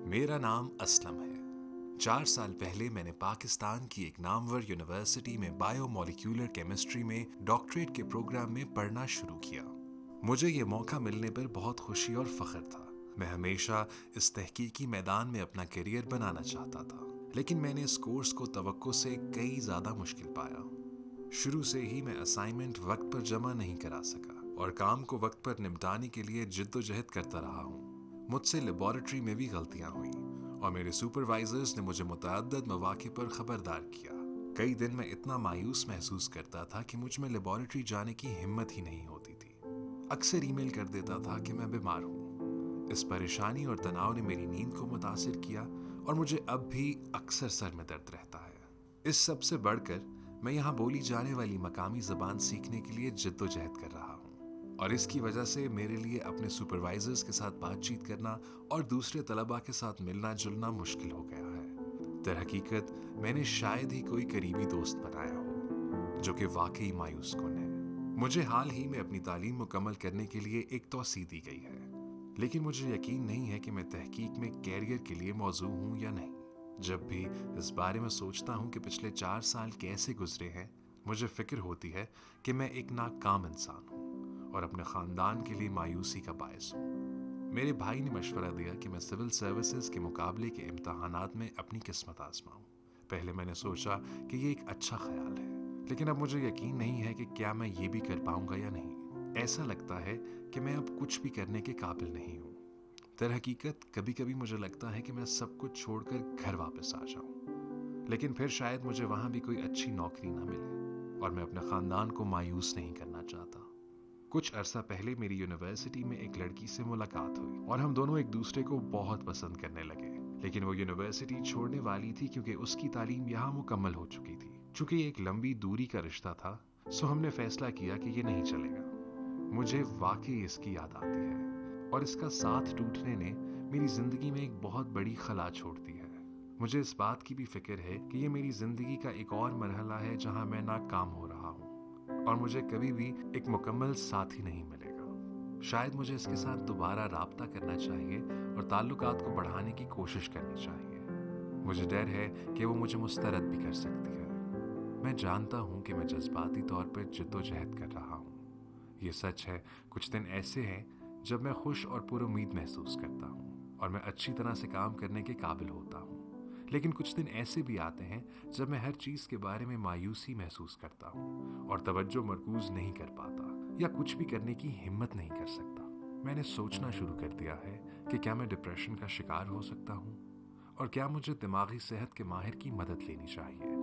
मेरा नाम असलम है। 4 साल पहले मैंने पाकिस्तान की एक नामवर यूनिवर्सिटी में बायोमोलिक्यूलर केमिस्ट्री में डॉक्टरेट के प्रोग्राम में पढ़ना शुरू किया। मुझे ये मौका मिलने पर बहुत खुशी और फख्र था। मैं हमेशा इस तहकीकी मैदान में अपना करियर बनाना चाहता था, लेकिन मैंने इस कोर्स को तवक्को से कई ज़्यादा मुश्किल पाया। शुरू से ही मैं असाइनमेंट वक्त पर जमा नहीं करा सका और काम को वक्त पर निपटाने के लिए जिद्दोजहद करता रहा हूँ। मुझसे लेबॉरेटरी में भी गलतियां हुई और मेरे सुपरवाइजर्स ने मुझे मुतअद्दिद मौके पर खबरदार किया। कई दिन मैं इतना मायूस महसूस करता था कि मुझ में लेबॉरेटरी जाने की हिम्मत ही नहीं होती थी। अक्सर ईमेल कर देता था कि मैं बीमार हूँ। इस परेशानी और तनाव ने मेरी नींद को मुतासिर किया और मुझे अब भी अक्सर सर में दर्द रहता है। इस सब से बढ़कर मैं यहाँ बोली जाने वाली मकामी ज़बान सीखने के लिए जिद्दोजहद कर रहा हूँ और इसकी वजह से मेरे लिए अपने सुपरवाइजर्स के साथ बातचीत करना और दूसरे तलबा के साथ मिलना जुलना मुश्किल हो गया है। दरहकीकत मैंने शायद ही कोई करीबी दोस्त बनाया हो, जो कि वाकई मायूस कुन है। मुझे हाल ही में अपनी तालीम मुकम्मल करने के लिए एक तौसीह दी गई है, लेकिन मुझे यकीन नहीं है कि मैं तहकीक में कैरियर के लिए मौजू हूँ या नहीं। जब भी इस बारे में सोचता हूँ कि पिछले 4 साल कैसे गुजरे हैं, मुझे फिक्र होती है कि मैं एक नाकाम इंसान हूँ और अपने ख़ानदान के लिए मायूसी का बायस हूँ। मेरे भाई ने मशवरा दिया कि मैं सिविल सर्विसेज के मुकाबले के इम्तहानात में अपनी किस्मत आजमाऊँ। पहले मैंने सोचा कि ये एक अच्छा ख्याल है, लेकिन अब मुझे यकीन नहीं है कि क्या मैं ये भी कर पाऊंगा या नहीं। ऐसा लगता है कि मैं अब कुछ भी करने के काबिल नहीं हूँ। दरहकीकत कभी कभी मुझे लगता है कि मैं सब कुछ छोड़कर घर वापस आ जाऊँ, लेकिन फिर शायद मुझे वहाँ भी कोई अच्छी नौकरी ना मिले और मैं अपने ख़ानदान को मायूस नहीं करना चाहता। कुछ अरसा पहले मेरी यूनिवर्सिटी में एक लड़की से मुलाकात हुई और हम दोनों एक दूसरे को बहुत पसंद करने लगे, लेकिन वो यूनिवर्सिटी छोड़ने वाली थी क्योंकि उसकी तालीम यहाँ मुकम्मल हो चुकी थी। चूंकि एक लंबी दूरी का रिश्ता था, सो हमने फैसला किया कि ये नहीं चलेगा। मुझे वाकई इसकी याद आती है और इसका साथ टूटने ने मेरी जिंदगी में एक बहुत बड़ी खला छोड़ दी है। मुझे इस बात की भी फिक्र है कि ये मेरी जिंदगी का एक और मरहला है जहाँ मैं नाकाम हो रहा हूँ और मुझे कभी भी एक मुकम्मल साथी नहीं मिलेगा। शायद मुझे इसके साथ दोबारा राब्ता करना चाहिए और ताल्लुकात को बढ़ाने की कोशिश करनी चाहिए। मुझे डर है कि वो मुझे मुस्तरद भी कर सकती है। मैं जानता हूँ कि मैं जज्बाती तौर पर जिद्दोजहद कर रहा हूँ। ये सच है, कुछ दिन ऐसे हैं जब मैं खुश और पुरुमीद महसूस करता हूँ और मैं अच्छी तरह से काम करने के काबिल होता हूँ, लेकिन कुछ दिन ऐसे भी आते हैं जब मैं हर चीज़ के बारे में मायूसी महसूस करता हूँ और तवज्जो मरकूज नहीं कर पाता या कुछ भी करने की हिम्मत नहीं कर सकता। मैंने सोचना शुरू कर दिया है कि क्या मैं डिप्रेशन का शिकार हो सकता हूँ और क्या मुझे दिमागी सेहत के माहिर की मदद लेनी चाहिए।